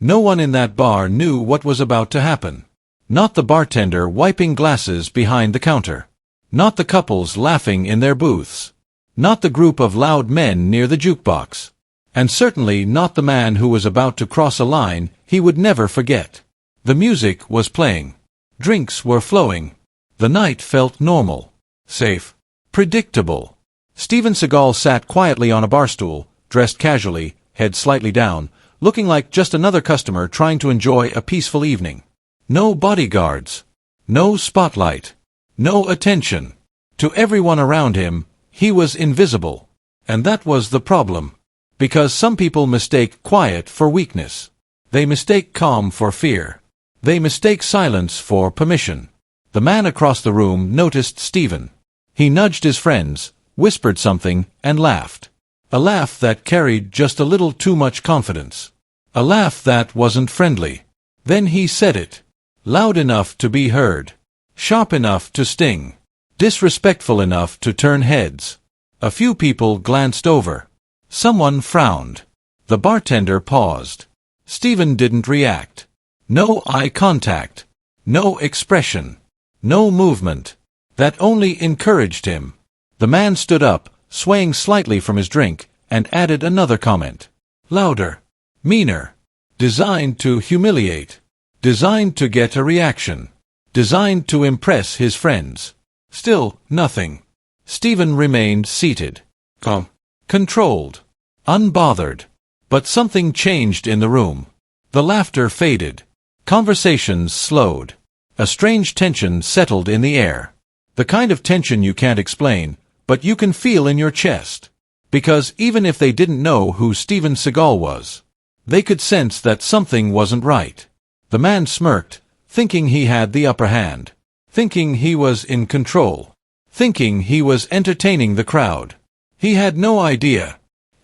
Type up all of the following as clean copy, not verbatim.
No one in that bar knew what was about to happen. Not the bartender wiping glasses behind the counter. Not the couples laughing in their booths. Not the group of loud men near the jukebox. And certainly not the man who was about to cross a line he would never forget. The music was playing. Drinks were flowing. The night felt normal, safe, predictable. Steven Seagal sat quietly on a bar stool, dressed casually, head slightly down, looking like just another customer trying to enjoy a peaceful evening. No bodyguards. No spotlight. No attention. To everyone around him, he was invisible. And that was the problem. Because some people mistake quiet for weakness. They mistake calm for fear. They mistake silence for permission. The man across the room noticed Steven. He nudged his friends, whispered something, and laughed. A laugh that carried just a little too much confidence. A laugh that wasn't friendly. Then he said it. Loud enough to be heard. Sharp enough to sting. Disrespectful enough to turn heads. A few people glanced over. Someone frowned. The bartender paused. Steven didn't react. No eye contact. No expression. No movement. That only encouraged him. The man stood up, swaying slightly from his drink, and added another comment. Louder. Meaner. Designed to humiliate. Designed to get a reaction. Designed to impress his friends. Still, nothing. Steven remained seated. Calm. Controlled. Unbothered. But something changed in the room. The laughter faded. Conversations slowed. A strange tension settled in the air. The kind of tension you can't explain, but you can feel in your chest. Because even if they didn't know who Steven Seagal was, they could sense that something wasn't right. The man smirked, thinking he had the upper hand. Thinking he was in control. Thinking he was entertaining the crowd. He had no idea.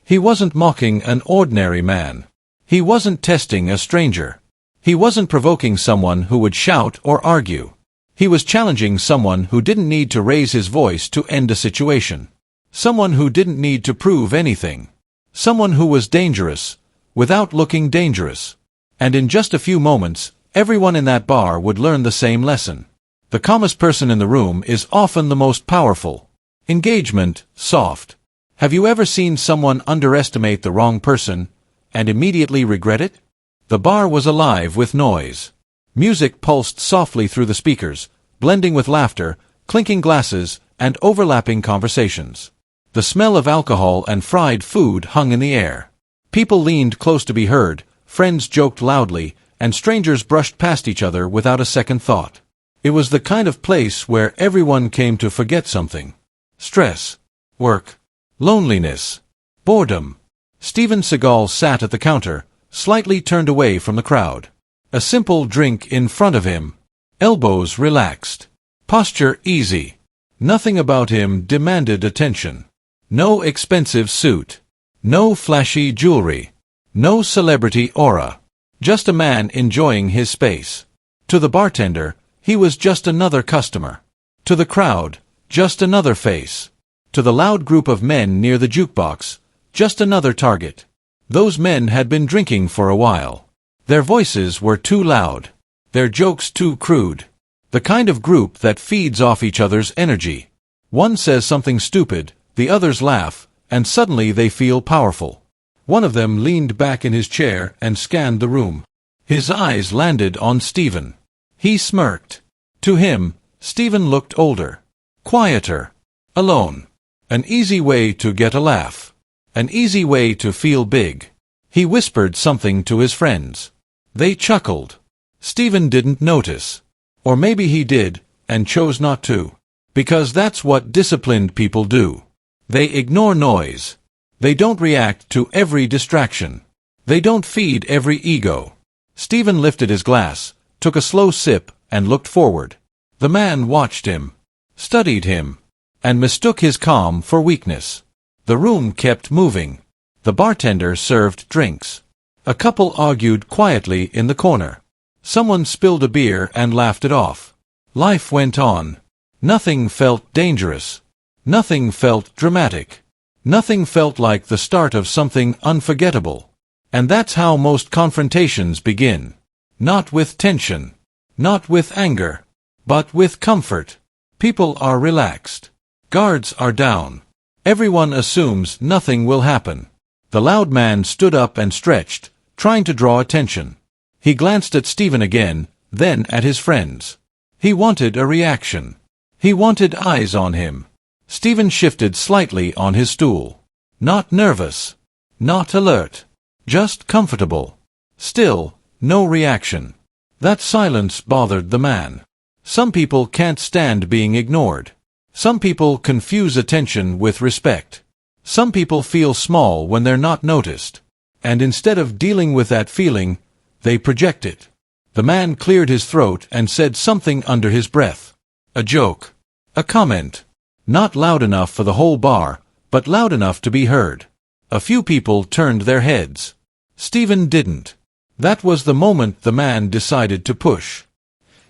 He wasn't mocking an ordinary man. He wasn't testing a stranger. He wasn't provoking someone who would shout or argue. He was challenging someone who didn't need to raise his voice to end a situation. Someone who didn't need to prove anything. Someone who was dangerous, without looking dangerous. And in just a few moments, everyone in that bar would learn the same lesson. The calmest person in the room is often the most powerful. Engagement, soft. Have you ever seen someone underestimate the wrong person, and immediately regret it? The bar was alive with noise. Music pulsed softly through the speakers, blending with laughter, clinking glasses, and overlapping conversations. The smell of alcohol and fried food hung in the air. People leaned close to be heard, friends joked loudly, and strangers brushed past each other without a second thought. It was the kind of place where everyone came to forget something. Stress. Work. Loneliness. Boredom. Steven Seagal sat at the counter, slightly turned away from the crowd. A simple drink in front of him. Elbows relaxed. Posture easy. Nothing about him demanded attention. No expensive suit. No flashy jewelry. No celebrity aura. Just a man enjoying his space. To the bartender, he was just another customer. To the crowd, just another face. To the loud group of men near the jukebox, just another target. Those men had been drinking for a while. Their voices were too loud. Their jokes too crude. The kind of group that feeds off each other's energy. One says something stupid, the others laugh, and suddenly they feel powerful. One of them leaned back in his chair and scanned the room. His eyes landed on Steven. He smirked. To him, Steven looked older. Quieter. Alone. An easy way to get a laugh. An easy way to feel big. He whispered something to his friends. They chuckled. Steven didn't notice. Or maybe he did, and chose not to. Because that's what disciplined people do. They ignore noise. They don't react to every distraction. They don't feed every ego. Steven lifted his glass, took a slow sip, and looked forward. The man watched him, studied him, and mistook his calm for weakness. The room kept moving. The bartender served drinks. A couple argued quietly in the corner. Someone spilled a beer and laughed it off. Life went on. Nothing felt dangerous. Nothing felt dramatic. Nothing felt like the start of something unforgettable. And that's how most confrontations begin. Not with tension. Not with anger. But with comfort. People are relaxed. Guards are down. Everyone assumes nothing will happen. The loud man stood up and stretched, trying to draw attention. He glanced at Steven again, then at his friends. He wanted a reaction. He wanted eyes on him. Steven shifted slightly on his stool. Not nervous. Not alert. Just comfortable. Still, no reaction. That silence bothered the man. Some people can't stand being ignored. Some people confuse attention with respect. Some people feel small when they're not noticed. And instead of dealing with that feeling, they project it. The man cleared his throat and said something under his breath. A joke. A comment. Not loud enough for the whole bar, but loud enough to be heard. A few people turned their heads. Steven didn't. That was the moment the man decided to push.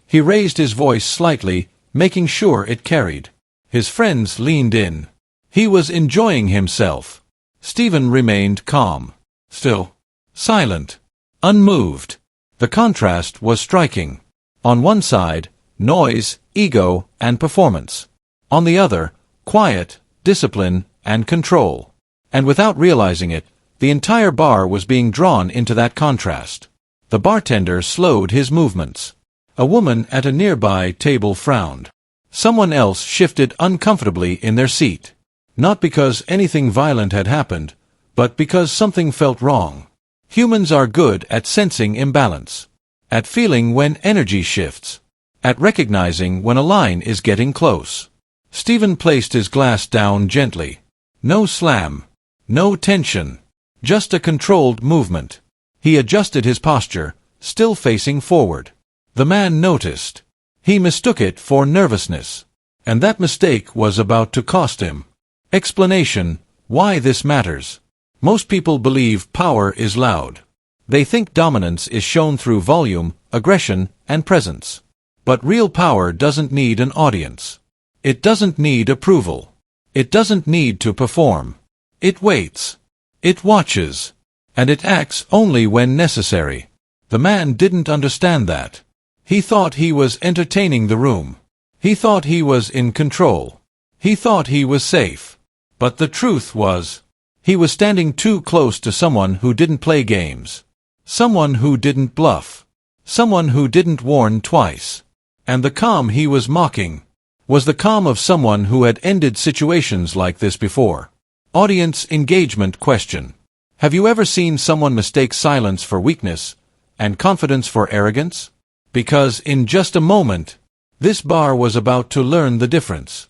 He raised his voice slightly, making sure it carried. His friends leaned in. He was enjoying himself. Steven remained calm. Still. Silent. Unmoved. The contrast was striking. On one side, noise, ego, and performance. On the other, quiet, discipline, and control. And without realizing it, the entire bar was being drawn into that contrast. The bartender slowed his movements. A woman at a nearby table frowned. Someone else shifted uncomfortably in their seat. Not because anything violent had happened, but because something felt wrong. Humans are good at sensing imbalance. At feeling when energy shifts. At recognizing when a line is getting close. Steven placed his glass down gently. No slam. No tension. Just a controlled movement. He adjusted his posture, still facing forward. The man noticed. He mistook it for nervousness. And that mistake was about to cost him. Explanation: why this matters. Most people believe power is loud. They think dominance is shown through volume, aggression, and presence. But real power doesn't need an audience. It doesn't need approval. It doesn't need to perform. It waits. It watches. And it acts only when necessary. The man didn't understand that. He thought he was entertaining the room. He thought he was in control. He thought he was safe. But the truth was, he was standing too close to someone who didn't play games. Someone who didn't bluff. Someone who didn't warn twice. And the calm he was mocking was the calm of someone who had ended situations like this before. Audience engagement question. Have you ever seen someone mistake silence for weakness and confidence for arrogance? Because in just a moment, this bar was about to learn the difference.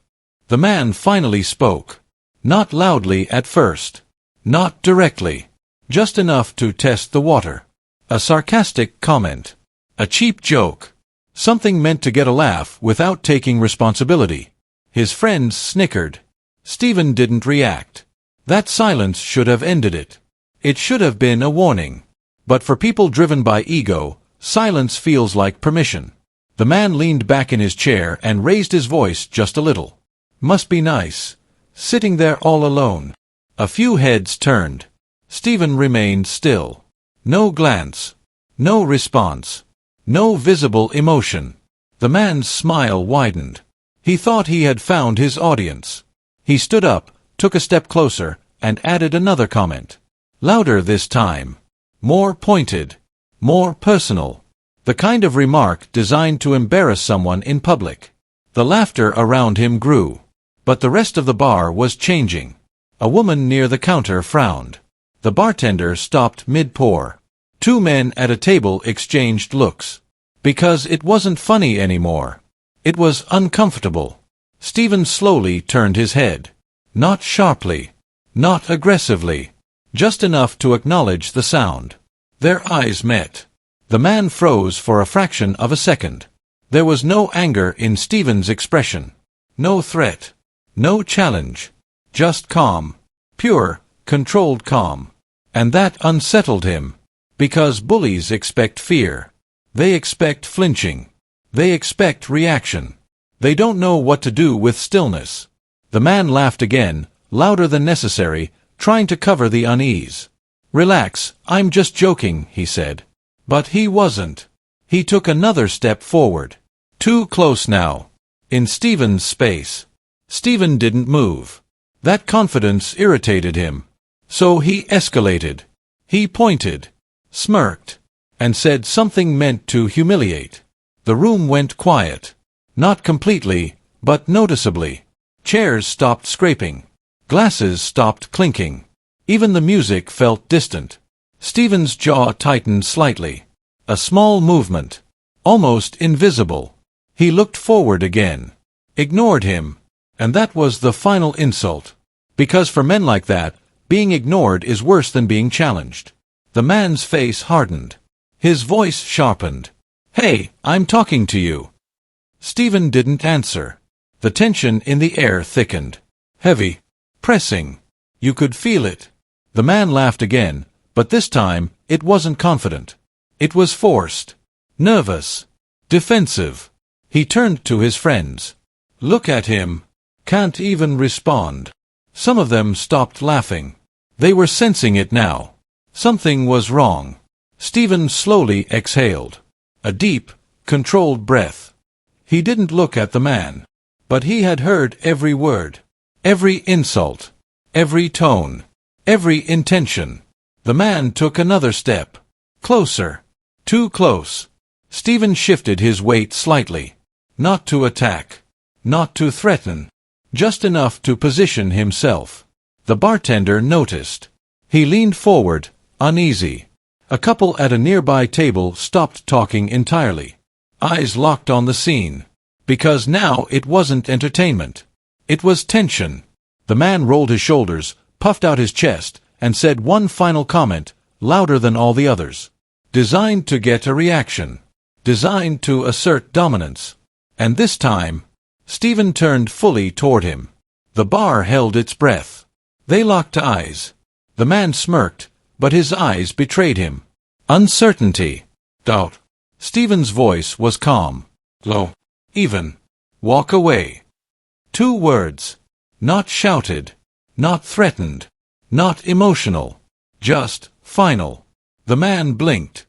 The man finally spoke. Not loudly at first. Not directly. Just enough to test the water. A sarcastic comment. A cheap joke. Something meant to get a laugh without taking responsibility. His friends snickered. Steven didn't react. That silence should have ended it. It should have been a warning. But for people driven by ego, silence feels like permission. The man leaned back in his chair and raised his voice just a little. Must be nice. Sitting there all alone. A few heads turned. Steven remained still. No glance. No response. No visible emotion. The man's smile widened. He thought he had found his audience. He stood up, took a step closer, and added another comment. Louder this time. More pointed. More personal. The kind of remark designed to embarrass someone in public. The laughter around him grew. But the rest of the bar was changing. A woman near the counter frowned. The bartender stopped mid-pour. Two men at a table exchanged looks. Because it wasn't funny anymore. It was uncomfortable. Steven slowly turned his head. Not sharply. Not aggressively. Just enough to acknowledge the sound. Their eyes met. The man froze for a fraction of a second. There was no anger in Steven's expression. No threat. No challenge. Just calm. Pure, controlled calm. And that unsettled him. Because bullies expect fear. They expect flinching. They expect reaction. They don't know what to do with stillness. The man laughed again, louder than necessary, trying to cover the unease. "Relax, I'm just joking," he said. But he wasn't. He took another step forward. Too close now. In Steven's space. Steven didn't move. That confidence irritated him. So he escalated. He pointed, smirked, and said something meant to humiliate. The room went quiet. Not completely, but noticeably. Chairs stopped scraping. Glasses stopped clinking. Even the music felt distant. Steven's jaw tightened slightly. A small movement. Almost invisible. He looked forward again. Ignored him. And that was the final insult. Because for men like that, being ignored is worse than being challenged. The man's face hardened. His voice sharpened. "Hey, I'm talking to you." Steven didn't answer. The tension in the air thickened. Heavy. Pressing. You could feel it. The man laughed again, but this time, it wasn't confident. It was forced. Nervous. Defensive. He turned to his friends. "Look at him. Can't even respond." Some of them stopped laughing. They were sensing it now. Something was wrong. Steven slowly exhaled. A deep, controlled breath. He didn't look at the man. But he had heard every word. Every insult. Every tone. Every intention. The man took another step. Closer. Too close. Steven shifted his weight slightly. Not to attack. Not to threaten. Just enough to position himself. The bartender noticed. He leaned forward, uneasy. A couple at a nearby table stopped talking entirely. Eyes locked on the scene. Because now it wasn't entertainment. It was tension. The man rolled his shoulders, puffed out his chest, and said one final comment, louder than all the others. Designed to get a reaction. Designed to assert dominance. And this time, Steven turned fully toward him. The bar held its breath. They locked eyes. The man smirked, but his eyes betrayed him. Uncertainty. Doubt. Steven's voice was calm. Low. Even. Walk away. 2 words. Not shouted. Not threatened. Not emotional. Just final. The man blinked.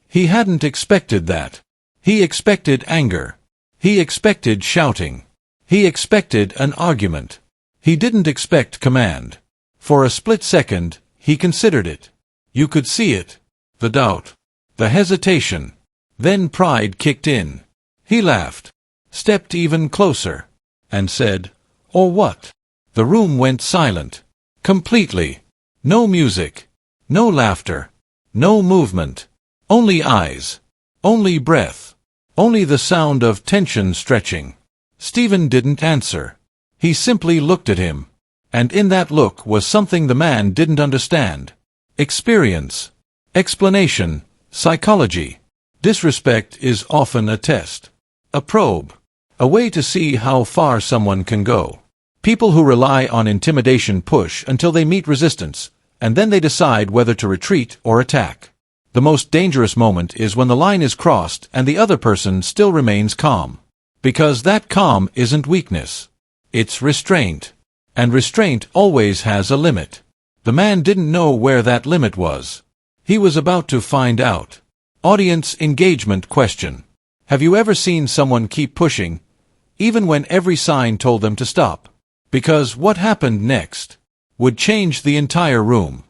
He hadn't expected that. He expected anger. He expected shouting. He expected an argument. He didn't expect command. For a split second, he considered it. You could see it. The doubt. The hesitation. Then pride kicked in. He laughed. Stepped even closer. And said, "Or what?" The room went silent. Completely. No music. No laughter. No movement. Only eyes. Only breath. Only the sound of tension stretching. Steven didn't answer. He simply looked at him. And in that look was something the man didn't understand. Experience. Explanation. Psychology. Disrespect is often a test. A probe. A way to see how far someone can go. People who rely on intimidation push until they meet resistance, and then they decide whether to retreat or attack. The most dangerous moment is when the line is crossed and the other person still remains calm. Because that calm isn't weakness. It's restraint. And restraint always has a limit. The man didn't know where that limit was. He was about to find out. Audience engagement question. Have you ever seen someone keep pushing, even when every sign told them to stop? Because what happened next would change the entire room.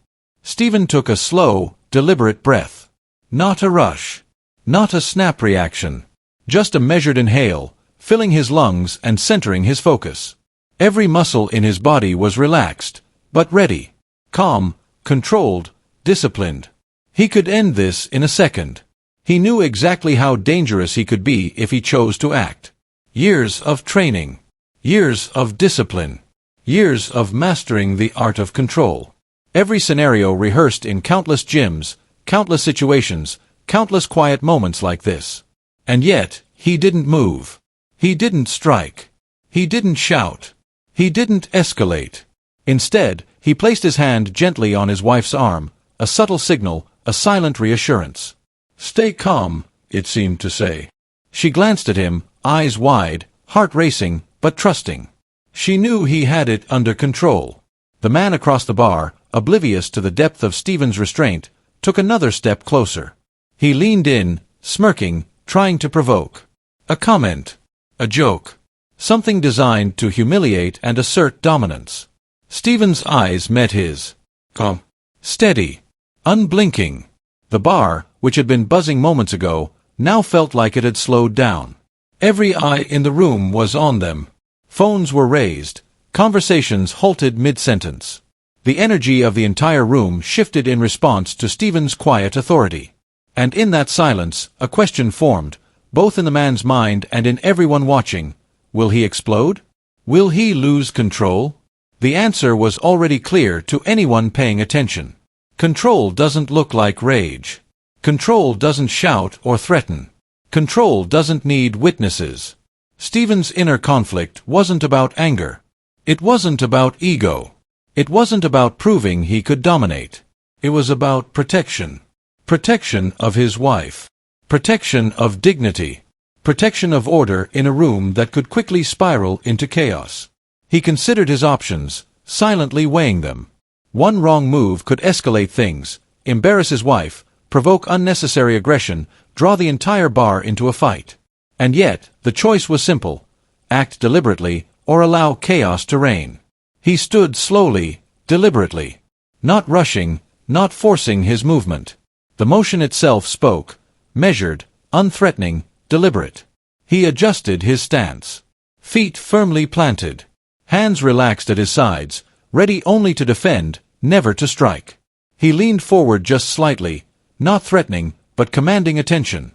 Steven took a slow, deliberate breath. Not a rush. Not a snap reaction. Just a measured inhale, filling his lungs and centering his focus. Every muscle in his body was relaxed, but ready. Calm, controlled, disciplined. He could end this in a second. He knew exactly how dangerous he could be if he chose to act. Years of training. Years of discipline. Years of mastering the art of control. Every scenario rehearsed in countless gyms, countless situations, countless quiet moments like this. And yet, he didn't move. He didn't strike. He didn't shout. He didn't escalate. Instead, he placed his hand gently on his wife's arm, a subtle signal, a silent reassurance. Stay calm, it seemed to say. She glanced at him, eyes wide, heart racing, but trusting. She knew he had it under control. The man across the bar, oblivious to the depth of Steven's restraint, took another step closer. He leaned in, smirking, trying to provoke. A comment. A joke. Something designed to humiliate and assert dominance. Steven's eyes met his. Calm. Steady. Unblinking. The bar, which had been buzzing moments ago, now felt like it had slowed down. Every eye in the room was on them. Phones were raised. Conversations halted mid-sentence. The energy of the entire room shifted in response to Steven's quiet authority. And in that silence, a question formed, both in the man's mind and in everyone watching. Will he explode? Will he lose control? The answer was already clear to anyone paying attention. Control doesn't look like rage. Control doesn't shout or threaten. Control doesn't need witnesses. Steven's inner conflict wasn't about anger. It wasn't about ego. It wasn't about proving he could dominate. It was about protection. Protection of his wife. Protection of dignity. Protection of order in a room that could quickly spiral into chaos. He considered his options, silently weighing them. One wrong move could escalate things, embarrass his wife, provoke unnecessary aggression, draw the entire bar into a fight. And yet, the choice was simple: act deliberately, or allow chaos to reign. He stood slowly, deliberately. Not rushing, not forcing his movement. The motion itself spoke, measured, unthreatening, deliberate. He adjusted his stance. Feet firmly planted. Hands relaxed at his sides, ready only to defend, never to strike. He leaned forward just slightly, not threatening, but commanding attention.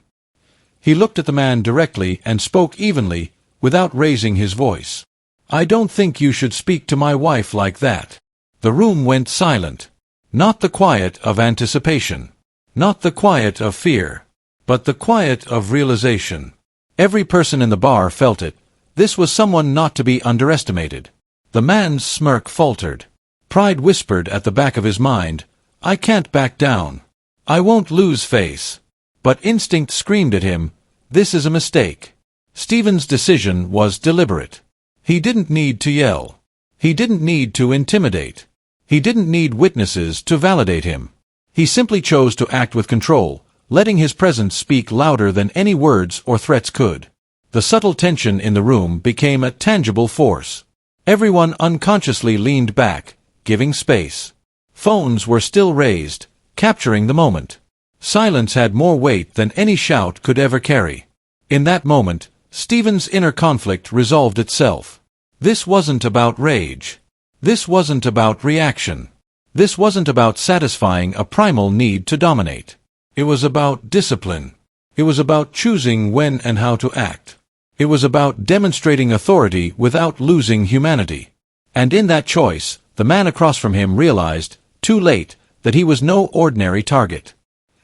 He looked at the man directly and spoke evenly, without raising his voice. "I don't think you should speak to my wife like that." The room went silent. Not the quiet of anticipation. Not the quiet of fear. But the quiet of realization. Every person in the bar felt it. This was someone not to be underestimated. The man's smirk faltered. Pride whispered at the back of his mind, "I can't back down. I won't lose face." But instinct screamed at him, "This is a mistake." Steven's decision was deliberate. He didn't need to yell. He didn't need to intimidate. He didn't need witnesses to validate him. He simply chose to act with control, letting his presence speak louder than any words or threats could. The subtle tension in the room became a tangible force. Everyone unconsciously leaned back, giving space. Phones were still raised, capturing the moment. Silence had more weight than any shout could ever carry. In that moment, Steven's inner conflict resolved itself. This wasn't about rage. This wasn't about reaction. This wasn't about satisfying a primal need to dominate. It was about discipline. It was about choosing when and how to act. It was about demonstrating authority without losing humanity. And in that choice, the man across from him realized, too late, that he was no ordinary target.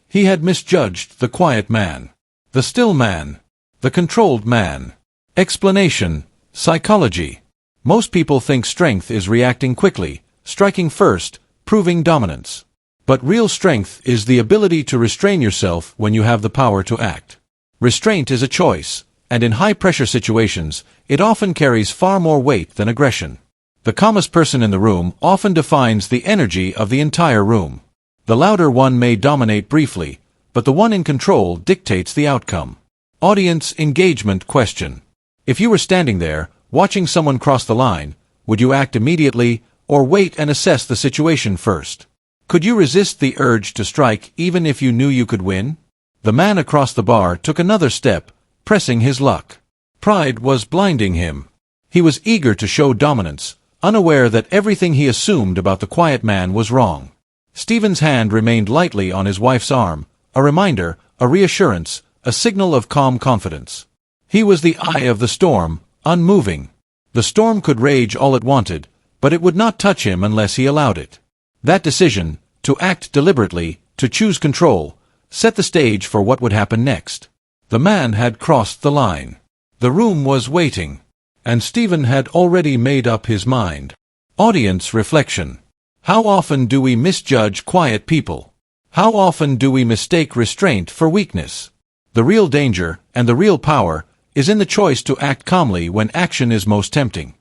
He had misjudged the quiet man. The still man. The controlled man. Explanation. Psychology. Most people think strength is reacting quickly, striking first, proving dominance. But real strength is the ability to restrain yourself when you have the power to act. Restraint is a choice, and in high-pressure situations, it often carries far more weight than aggression. The calmest person in the room often defines the energy of the entire room. The louder one may dominate briefly, but the one in control dictates the outcome. Audience engagement question. If you were standing there, watching someone cross the line, would you act immediately, or wait and assess the situation first? Could you resist the urge to strike even if you knew you could win? The man across the bar took another step, pressing his luck. Pride was blinding him. He was eager to show dominance, unaware that everything he assumed about the quiet man was wrong. Steven's hand remained lightly on his wife's arm, a reminder, a reassurance, a signal of calm confidence. He was the eye of the storm, unmoving. The storm could rage all it wanted, but it would not touch him unless he allowed it. That decision, to act deliberately, to choose control, set the stage for what would happen next. The man had crossed the line. The room was waiting. And Steven had already made up his mind. Audience reflection. How often do we misjudge quiet people? How often do we mistake restraint for weakness? The real danger, and the real power, is in the choice to act calmly when action is most tempting.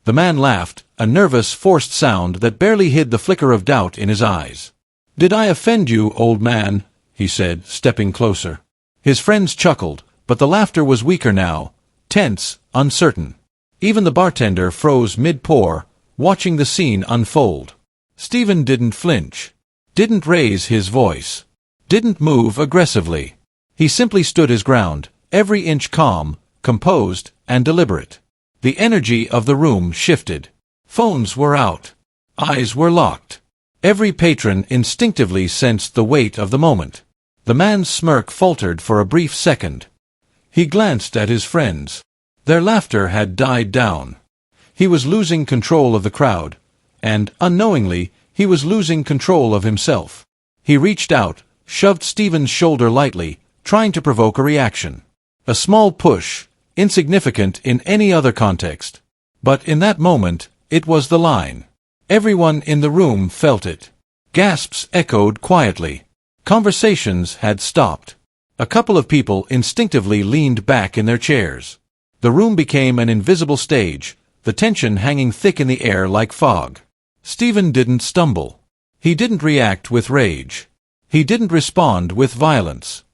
The man laughed, a nervous, forced sound that barely hid the flicker of doubt in his eyes. "Did I offend you, old man?" he said, stepping closer. His friends chuckled, but the laughter was weaker now, tense, uncertain. Even the bartender froze mid-pour, watching the scene unfold. Steven didn't flinch, didn't raise his voice, didn't move aggressively. He simply stood his ground, every inch calm, composed, and deliberate. The energy of the room shifted. Phones were out. Eyes were locked. Every patron instinctively sensed the weight of the moment. The man's smirk faltered for a brief second. He glanced at his friends. Their laughter had died down. He was losing control of the crowd, and, unknowingly, he was losing control of himself. He reached out, shoved Steven's shoulder lightly, trying to provoke a reaction. A small push, insignificant in any other context. But in that moment, it was the line. Everyone in the room felt it. Gasps echoed quietly. Conversations had stopped. A couple of people instinctively leaned back in their chairs. The room became an invisible stage, the tension hanging thick in the air like fog. Steven didn't stumble. He didn't react with rage. He didn't respond with violence.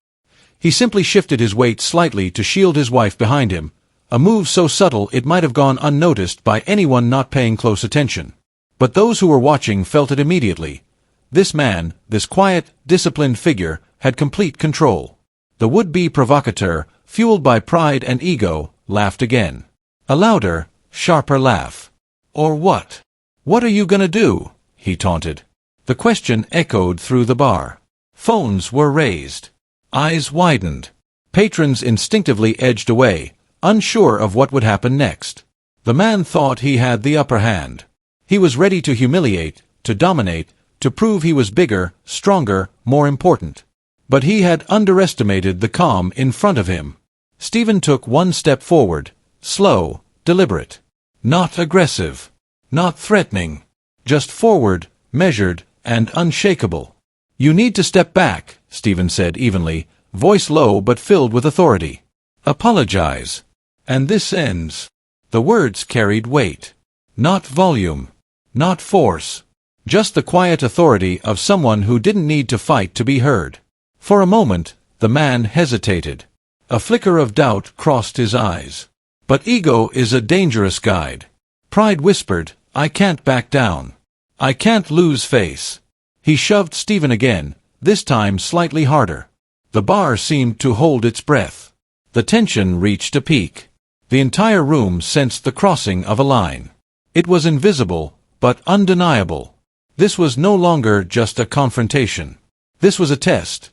He simply shifted his weight slightly to shield his wife behind him, a move so subtle it might have gone unnoticed by anyone not paying close attention. But those who were watching felt it immediately. This man, this quiet, disciplined figure, had complete control. The would-be provocateur, fueled by pride and ego, laughed again. A louder, sharper laugh. "Or what? What are you gonna do?" he taunted. The question echoed through the bar. Phones were raised. Eyes widened. Patrons instinctively edged away, unsure of what would happen next. The man thought he had the upper hand. He was ready to humiliate, to dominate, to prove he was bigger, stronger, more important. But he had underestimated the calm in front of him. Steven took one step forward, slow, deliberate. Not aggressive. Not threatening. Just forward, measured, and unshakable. "You need to step back," Steven said evenly, voice low but filled with authority. "Apologize. And this ends." The words carried weight. Not volume. Not force. Just the quiet authority of someone who didn't need to fight to be heard. For a moment, the man hesitated. A flicker of doubt crossed his eyes. But ego is a dangerous guide. Pride whispered, "I can't back down. I can't lose face." He shoved Steven again, this time slightly harder. The bar seemed to hold its breath. The tension reached a peak. The entire room sensed the crossing of a line. It was invisible, but undeniable. This was no longer just a confrontation. This was a test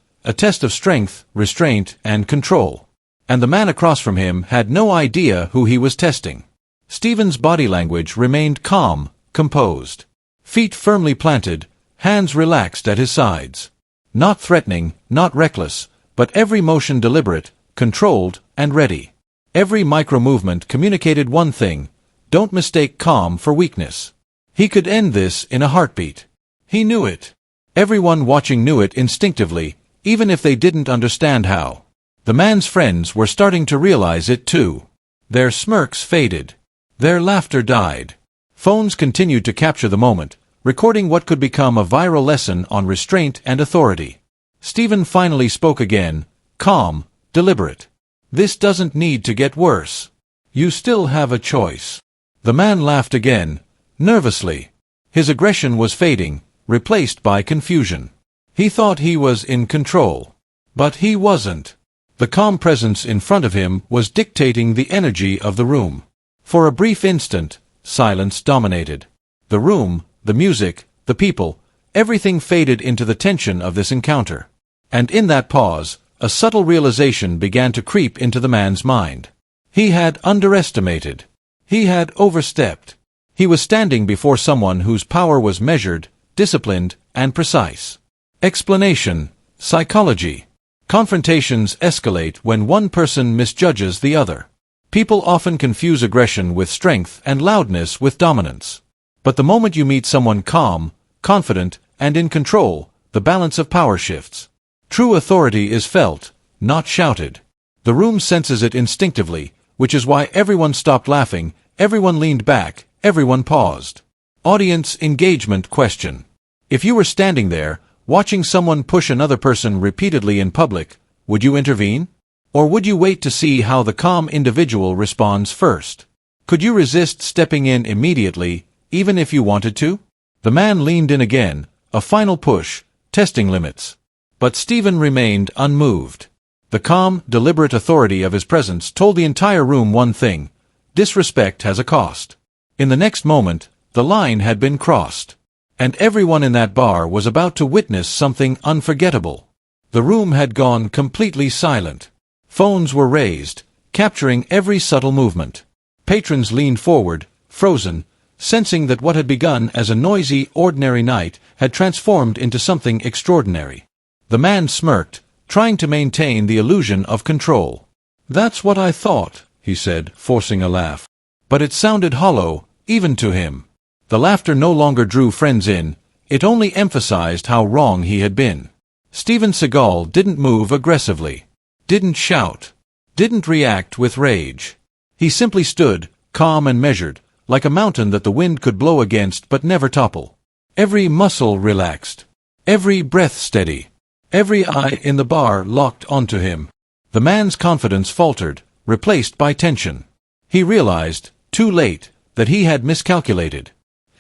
of strength, restraint, and control. And the man across from him had no idea who he was testing. Steven's body language remained calm, composed. Feet firmly planted, hands relaxed at his sides. Not threatening, not reckless, but every motion deliberate, controlled, and ready. Every micro-movement communicated one thing: don't mistake calm for weakness. He could end this in a heartbeat. He knew it. Everyone watching knew it instinctively, even if they didn't understand how. The man's friends were starting to realize it too. Their smirks faded. Their laughter died. Phones continued to capture the moment, recording what could become a viral lesson on restraint and authority. Steven finally spoke again, calm, deliberate. "This doesn't need to get worse. You still have a choice." The man laughed again, nervously. His aggression was fading, replaced by confusion. He thought he was in control. But he wasn't. The calm presence in front of him was dictating the energy of the room. For a brief instant, silence dominated. The room, the music, the people, everything faded into the tension of this encounter. And in that pause, a subtle realization began to creep into the man's mind. He had underestimated. He had overstepped. He was standing before someone whose power was measured, disciplined, and precise. Explanation, psychology. Confrontations escalate when one person misjudges the other. People often confuse aggression with strength and loudness with dominance. But the moment you meet someone calm, confident, and in control, the balance of power shifts. True authority is felt, not shouted. The room senses it instinctively, which is why everyone stopped laughing, everyone leaned back, Everyone paused. Audience engagement question. If you were standing there, watching someone push another person repeatedly in public, would you intervene? Or would you wait to see how the calm individual responds first? Could you resist stepping in immediately, even if you wanted to? The man leaned in again, a final push, testing limits. But Steven remained unmoved. The calm, deliberate authority of his presence told the entire room one thing: disrespect has a cost. In the next moment, the line had been crossed. And everyone in that bar was about to witness something unforgettable. The room had gone completely silent. Phones were raised, capturing every subtle movement. Patrons leaned forward, frozen, sensing that what had begun as a noisy, ordinary night had transformed into something extraordinary. The man smirked, trying to maintain the illusion of control. "That's what I thought," he said, forcing a laugh. But it sounded hollow, even to him. The laughter no longer drew friends in, it only emphasized how wrong he had been. Steven Seagal didn't move aggressively, didn't shout, didn't react with rage. He simply stood, calm and measured, like a mountain that the wind could blow against but never topple. Every muscle relaxed, every breath steady, every eye in the bar locked onto him. The man's confidence faltered, replaced by tension. He realized, too late, that he had miscalculated.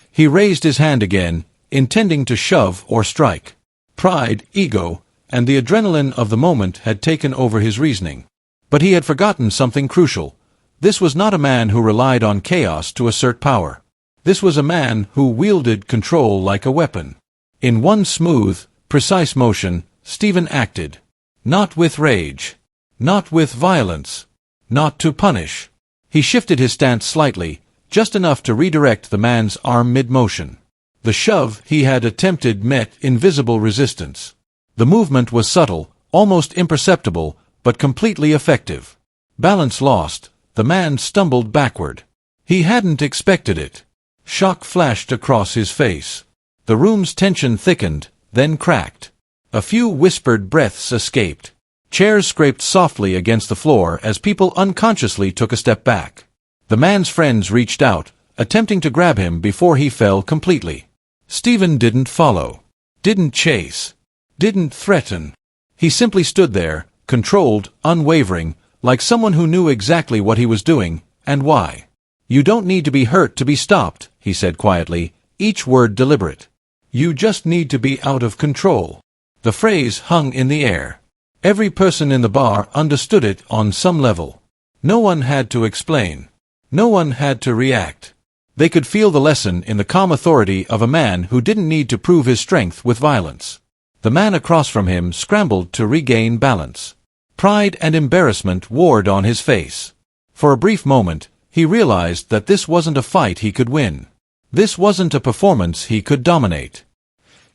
He raised his hand again, intending to shove or strike. Pride, ego, and the adrenaline of the moment had taken over his reasoning. But he had forgotten something crucial. This was not a man who relied on chaos to assert power. This was a man who wielded control like a weapon. In one smooth, precise motion, Steven acted. Not with rage. Not with violence. Not to punish. He shifted his stance slightly, just enough to redirect the man's arm mid-motion. The shove he had attempted met invisible resistance. The movement was subtle, almost imperceptible, but completely effective. Balance lost, the man stumbled backward. He hadn't expected it. Shock flashed across his face. The room's tension thickened, then cracked. A few whispered breaths escaped. Chairs scraped softly against the floor as people unconsciously took a step back. The man's friends reached out, attempting to grab him before he fell completely. Steven didn't follow, didn't chase, didn't threaten. He simply stood there, controlled, unwavering, like someone who knew exactly what he was doing, and why. "You don't need to be hurt to be stopped," he said quietly, each word deliberate. "You just need to be out of control." The phrase hung in the air. Every person in the bar understood it on some level. No one had to explain. No one had to react. They could feel the lesson in the calm authority of a man who didn't need to prove his strength with violence. The man across from him scrambled to regain balance. Pride and embarrassment warred on his face. For a brief moment, he realized that this wasn't a fight he could win. This wasn't a performance he could dominate.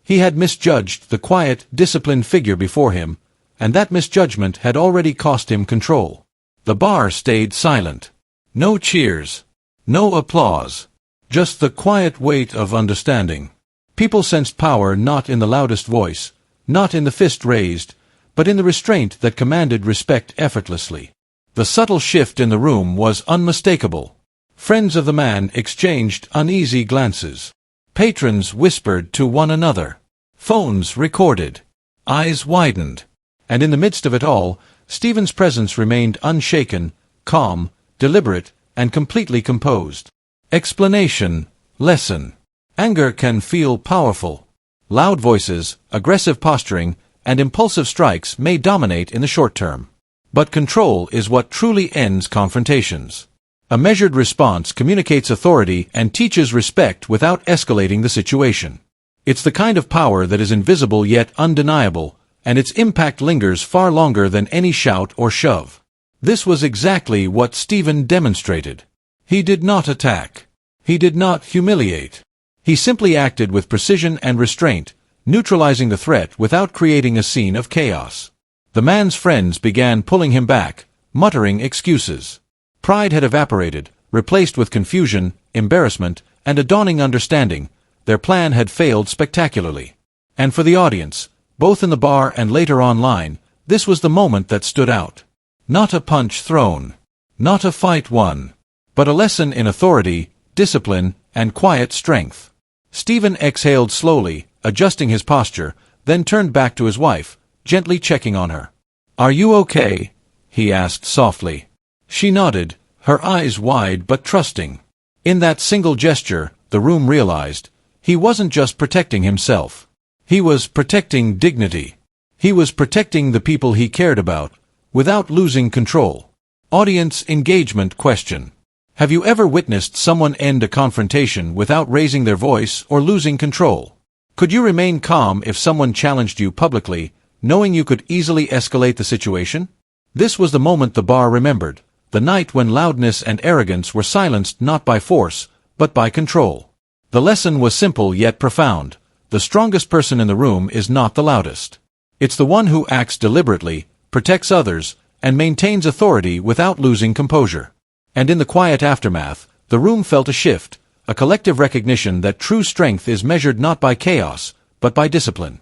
He had misjudged the quiet, disciplined figure before him, and that misjudgment had already cost him control. The bar stayed silent. No cheers. No applause. Just the quiet weight of understanding. People sensed power not in the loudest voice, not in the fist raised, but in the restraint that commanded respect effortlessly. The subtle shift in the room was unmistakable. Friends of the man exchanged uneasy glances. Patrons whispered to one another. Phones recorded. Eyes widened. And in the midst of it all, Steven's presence remained unshaken, calm, deliberate, and completely composed. Explanation, lesson. Anger can feel powerful. Loud voices, aggressive posturing, and impulsive strikes may dominate in the short term. But control is what truly ends confrontations. A measured response communicates authority and teaches respect without escalating the situation. It's the kind of power that is invisible yet undeniable, and its impact lingers far longer than any shout or shove. This was exactly what Steven demonstrated. He did not attack. He did not humiliate. He simply acted with precision and restraint, neutralizing the threat without creating a scene of chaos. The man's friends began pulling him back, muttering excuses. Pride had evaporated, replaced with confusion, embarrassment, and a dawning understanding. Their plan had failed spectacularly. And for the audience, both in the bar and later online, this was the moment that stood out. Not a punch thrown. Not a fight won. But a lesson in authority, discipline, and quiet strength. Steven exhaled slowly, adjusting his posture, then turned back to his wife, gently checking on her. "Are you okay?" he asked softly. She nodded, her eyes wide but trusting. In that single gesture, the room realized, he wasn't just protecting himself. He was protecting dignity. He was protecting the people he cared about, without losing control. Audience engagement question. Have you ever witnessed someone end a confrontation without raising their voice or losing control? Could you remain calm if someone challenged you publicly, knowing you could easily escalate the situation? This was the moment the bar remembered, the night when loudness and arrogance were silenced not by force, but by control. The lesson was simple yet profound. The strongest person in the room is not the loudest. It's the one who acts deliberately, protects others, and maintains authority without losing composure. And in the quiet aftermath, the room felt a shift, a collective recognition that true strength is measured not by chaos, but by discipline.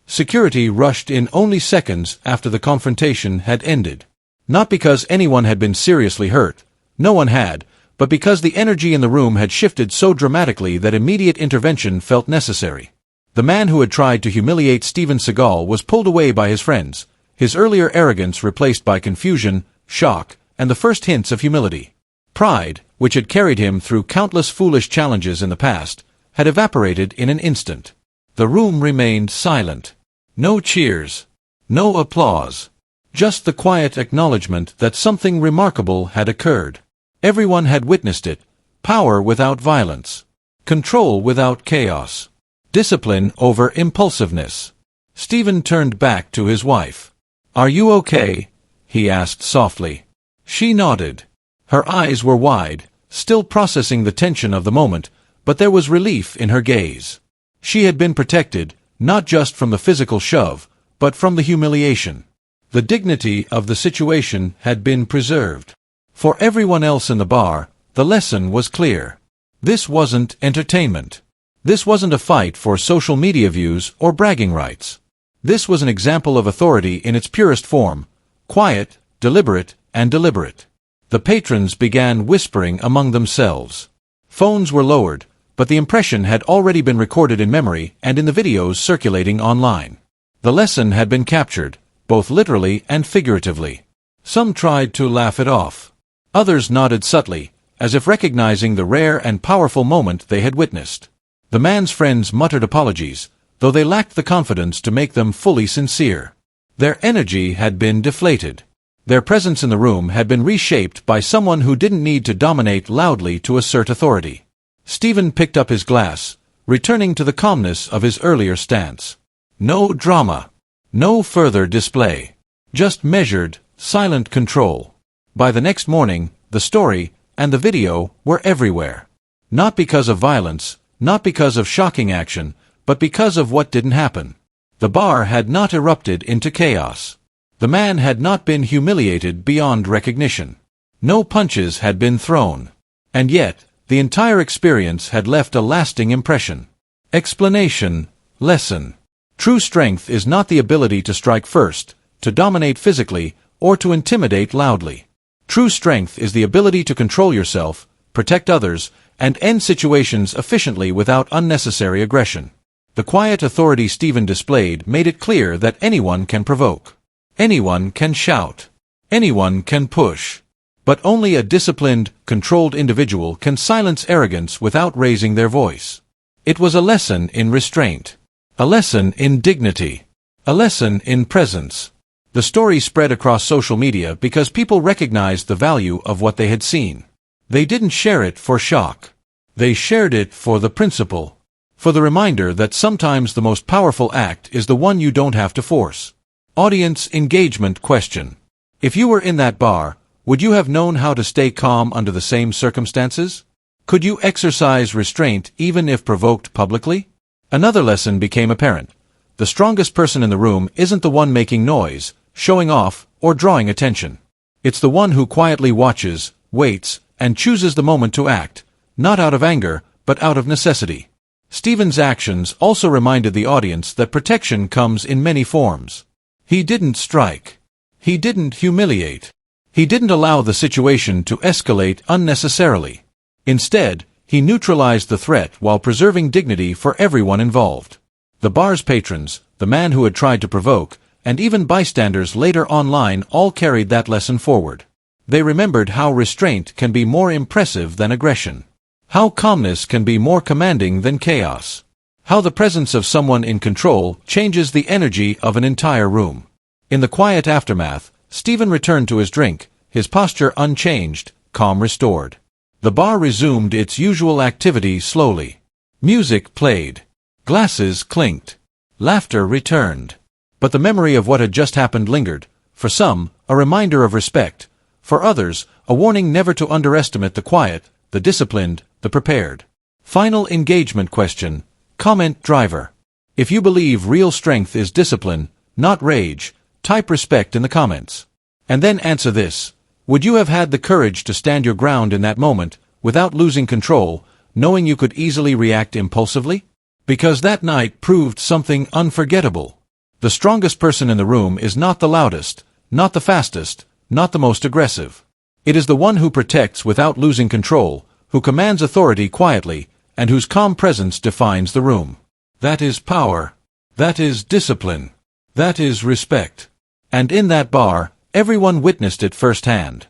Security rushed in only seconds after the confrontation had ended. Not because anyone had been seriously hurt, no one had, but because the energy in the room had shifted so dramatically that immediate intervention felt necessary. The man who had tried to humiliate Steven Seagal was pulled away by his friends, his earlier arrogance replaced by confusion, shock, and the first hints of humility. Pride, which had carried him through countless foolish challenges in the past, had evaporated in an instant. The room remained silent. No cheers. No applause. Just the quiet acknowledgement that something remarkable had occurred. Everyone had witnessed it. Power without violence. Control without chaos. Discipline over impulsiveness. Steven turned back to his wife. "Are you okay?" he asked softly. She nodded. Her eyes were wide, still processing the tension of the moment, but there was relief in her gaze. She had been protected, not just from the physical shove, but from the humiliation. The dignity of the situation had been preserved. For everyone else in the bar, the lesson was clear. This wasn't entertainment. This wasn't a fight for social media views or bragging rights. This was an example of authority in its purest form, quiet, deliberate, and deliberate. The patrons began whispering among themselves. Phones were lowered, but the impression had already been recorded in memory and in the videos circulating online. The lesson had been captured, both literally and figuratively. Some tried to laugh it off. Others nodded subtly, as if recognizing the rare and powerful moment they had witnessed. The man's friends muttered apologies, though they lacked the confidence to make them fully sincere. Their energy had been deflated. Their presence in the room had been reshaped by someone who didn't need to dominate loudly to assert authority. Steven picked up his glass, returning to the calmness of his earlier stance. No drama. No further display. Just measured, silent control. By the next morning, the story and the video were everywhere. Not because of violence, not because of shocking action, but because of what didn't happen. The bar had not erupted into chaos. The man had not been humiliated beyond recognition. No punches had been thrown. And yet, the entire experience had left a lasting impression. Explanation. Lesson. True strength is not the ability to strike first, to dominate physically, or to intimidate loudly. True strength is the ability to control yourself, protect others, and end situations efficiently without unnecessary aggression. The quiet authority Steven displayed made it clear that anyone can provoke. Anyone can shout. Anyone can push. But only a disciplined, controlled individual can silence arrogance without raising their voice. It was a lesson in restraint. A lesson in dignity. A lesson in presence. The story spread across social media because people recognized the value of what they had seen. They didn't share it for shock. They shared it for the principle. For the reminder that sometimes the most powerful act is the one you don't have to force. Audience engagement question. If you were in that bar, would you have known how to stay calm under the same circumstances? Could you exercise restraint even if provoked publicly? Another lesson became apparent. The strongest person in the room isn't the one making noise, showing off, or drawing attention. It's the one who quietly watches, waits, and chooses the moment to act, not out of anger, but out of necessity. Steven's actions also reminded the audience that protection comes in many forms. He didn't strike. He didn't humiliate. He didn't allow the situation to escalate unnecessarily. Instead, He neutralized the threat while preserving dignity for everyone involved. The bar's patrons, the man who had tried to provoke, and even bystanders later online all carried that lesson forward. They remembered how restraint can be more impressive than aggression. How calmness can be more commanding than chaos. How the presence of someone in control changes the energy of an entire room. In the quiet aftermath, Steven returned to his drink, his posture unchanged, calm restored. The bar resumed its usual activity slowly. Music played. Glasses clinked. Laughter returned. But the memory of what had just happened lingered, for some, a reminder of respect, for others, a warning never to underestimate the quiet, the disciplined, the prepared. Final engagement question. Comment driver. If you believe real strength is discipline, not rage, type respect in the comments. And then answer this. Would you have had the courage to stand your ground in that moment, without losing control, knowing you could easily react impulsively? Because that night proved something unforgettable. The strongest person in the room is not the loudest, not the fastest, not the most aggressive. It is the one who protects without losing control, who commands authority quietly, and whose calm presence defines the room. That is power. That is discipline. That is respect. And in that bar, everyone witnessed it firsthand.